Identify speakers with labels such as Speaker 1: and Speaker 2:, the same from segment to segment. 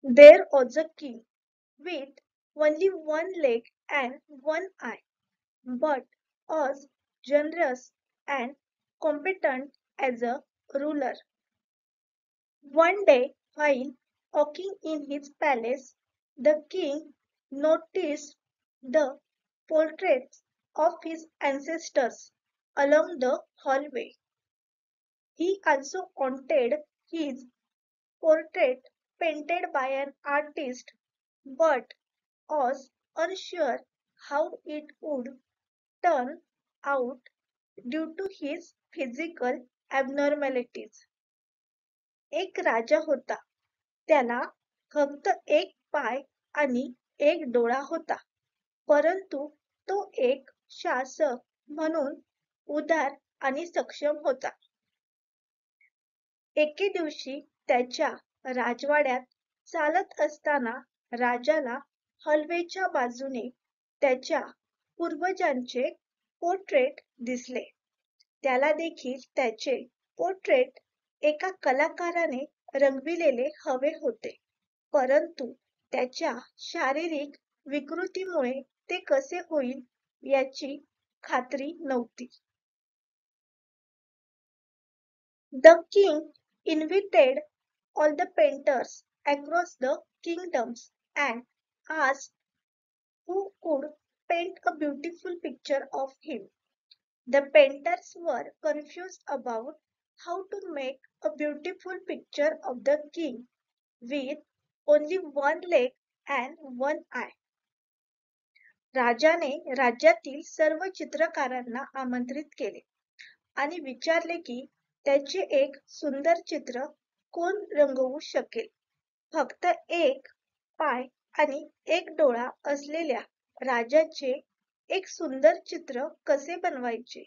Speaker 1: There was a king with only one leg and one eye, but as generous and competent as a ruler. One day, while walking in his palace, the king noticed the portraits of his ancestors along the hallway. He also wanted his portrait painted by an artist, but was unsure how it would turn out due to his physical abnormalities. एक राजा होता. त्याला फक्त एक पाय आणि एक डोळा होता. परंतु तो एक शासक म्हणून उदार आणि सक्षम होता. एके दिवशी त्याच्या राजवाड्यात चालत असताना राजाला हलवेच्या बाजूने त्याच्या पूर्वजांचे पोर्ट्रेट दिसले. त्याला देखील त्याचे पोर्ट्रेट एका कलाकाराने रंगविलेले हवे होते, परंतु त्याच्या शारीरिक विकृतीमुळे ते कसे होईल याची खात्री नव्हती. The king invited all the painters across the kingdoms and asked who could paint a beautiful picture of him. The painters were confused about how to make a beautiful picture of the king with only one leg and one eye. राजाने राज्यातील सर्व चित्रकारांना आमंत्रित केले आणि विचारले की त्याचे एक सुंदर चित्र कोण रंगवू शकेल. फक्त एक पाय आणि एक डोळा असलेल्या राजाचे एक सुंदर चित्र कसे बनवायचे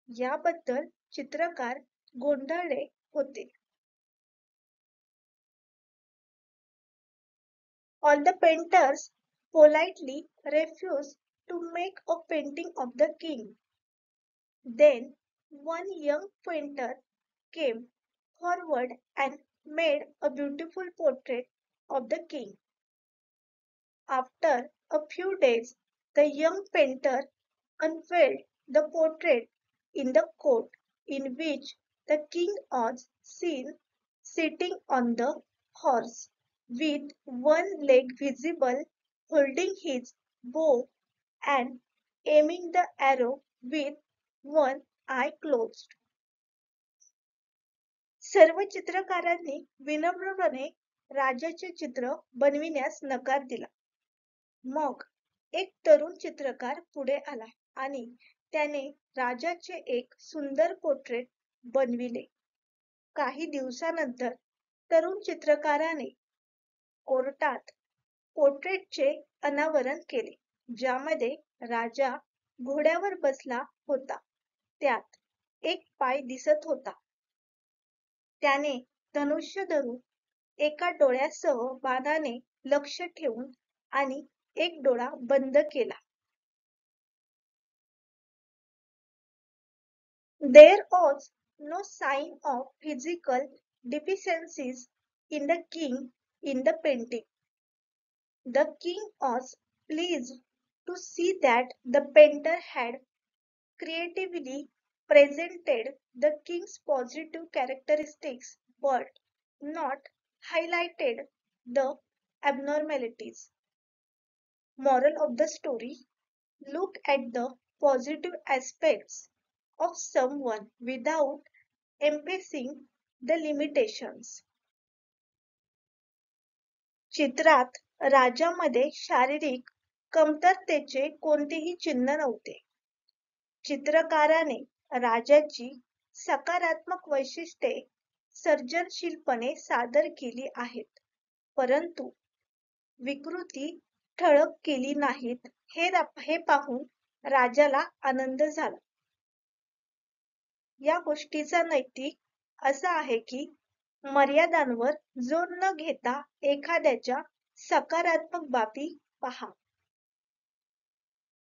Speaker 1: याबद्दल चित्रकार गोंधळले होते. All the painters politely refused to make a painting of the king. Then one young painter came forward and made a beautiful portrait of the king. After a few days, the young painter unveiled the portrait in the court in which the king was seen sitting on the horse with one leg visible, holding his bow and aiming the arrow with one eye closed. सर्व चित्रकारांनी विनम्रपणे राजाचे चित्र बनविण्यास नकार दिला. मग एक तरुण चित्रकार पुढे आला आणि त्याने राजाचे एक सुंदर पोर्ट्रेट बनविले. काही दिवसानंतर तरुण चित्रकाराने कोर्टात पोर्ट्रेटचे अनावरण केले, ज्यामध्ये राजा घोड्यावर बसला होता. त्यात एक पाय दिसत होता. त्याने धनुष्य धरून एका डोळ्यासह बाणाने लक्ष ठेवून आणि एक डोळा बंद केला. There was no sign of physical deficiencies in the king in the painting. The king was pleased to see that the painter had creatively presented the king's positive characteristics but not highlighted the abnormalities. Moral of the story: look at the positive aspects of someone without emphasizing the limitations. चित्रात राजामध्ये शारीरिक कमतरतेचे कोणतेही चिन्ह नव्हते. चित्रकाराने राजाची सकारात्मक वैशिष्ट्ये सर्जनशीलपणे सादर केली आहेत, परंतु विकृती ठळक केली नाहीत. हे पाहून राजाला आनंद झाला. या गोष्टीचा नैतिक असा आहे की मर्यादांवर जोर न घेता एखाद्याच्या सकारात्मक बाबी पहा.